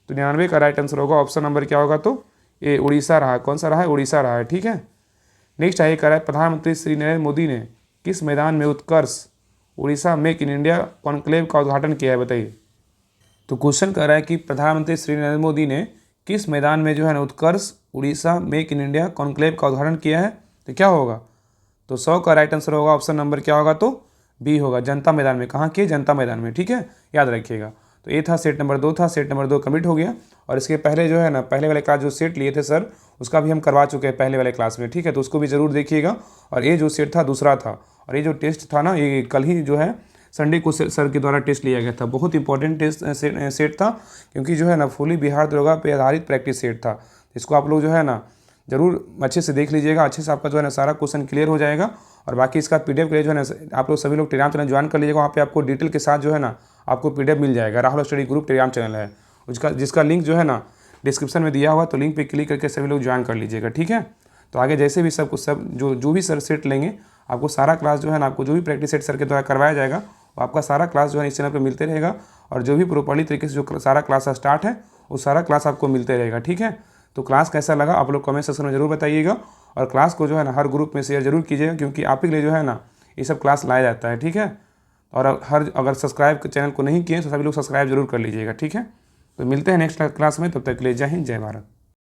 तो 99 का राइट आंसर होगा ऑप्शन नंबर क्या होगा? तो ए, उड़ीसा रहा है। कौन सा रहा है? उड़ीसा रहा है। ठीक है, नेक्स्ट आइए कर रहा है, प्रधानमंत्री श्री नरेंद्र मोदी ने किस मैदान में Utkarsh Orissa make in India conclave का उद्घाटन किया है? बताइए, तो क्वेश्चन कर रहा है कि प्रधानमंत्री श्री नरेंद्र मोदी ने किस मैदान में जो है ना Utkarsh Orissa make in India conclave का उद्घाटन किया है, तो क्या होगा? तो 100 का राइट आंसर होगा ऑप्शन नंबर क्या होगा? तो बी होगा, जनता मैदान में। कहाँ के? जनता मैदान में। ठीक है, याद रखिएगा। तो ये था सेट नंबर 2 था, सेट नंबर 2 कंप्लीट हो गया। और इसके पहले जो है ना पहले वाले क्लास जो सेट लिए थे सर, उसका भी हम करवा चुके हैं पहले वाले क्लास में। ठीक है, तो उसको भी ज़रूर देखिएगा। और ये जो सेट था दूसरा था, और ये जो टेस्ट था ना ये कल ही जो है संडे को सर के द्वारा टेस्ट लिया गया था। बहुत इंपॉर्टेंट टेस्ट सेट था, क्योंकि जो है ना फुली बिहार दरोगा पे आधारित प्रैक्टिस सेट था। इसको आप लोग जो है ना जरूर अच्छे से देख लीजिएगा, अच्छे से आपका जो है ना सारा क्वेश्चन क्लियर हो जाएगा। और बाकी इसका पीडीएफ के लिए जो है ना आप लोग सभी लोग टेलीग्राम चैनल ज्वाइन कर लीजिएगा, वहाँ पे आपको डिटेल के साथ जो है ना आपको पीडीएफ मिल जाएगा। Rahul study group Telegram channel है उसका, जिसका लिंक जो है ना डिस्क्रिप्शन में दिया हुआ, तो लिंक पे क्लिक करके सभी लोग ज्वाइन कर लीजिएगा। ठीक है, तो आगे जैसे भी सब जो भी सर सेट लेंगे, आपको सारा क्लास जो है ना आपको जो भी प्रैक्टिस सेट सर के द्वारा करवाया जाएगा, वो आपका सारा क्लास जो है इस चैनल पर मिलते रहेगा। और जो भी प्रॉपर्ली तरीके से जो सारा क्लास स्टार्ट है वो सारा क्लास आपको मिलते रहेगा। ठीक है, तो क्लास कैसा लगा आप लोग कमेंट सेक्शन में जरूर बताइएगा। और क्लास को जो है ना हर ग्रुप में शेयर जरूर कीजिएगा, क्योंकि आप ही के लिए जो है ना ये सब क्लास लाया जाता है। ठीक है, और अगर सब्सक्राइब चैनल को नहीं किए तो सभी लोग सब्सक्राइब जरूर कर लीजिएगा। ठीक है, तो मिलते हैं नेक्स्ट क्लास में, तब तक के लिए जय हिंद, जय भारत।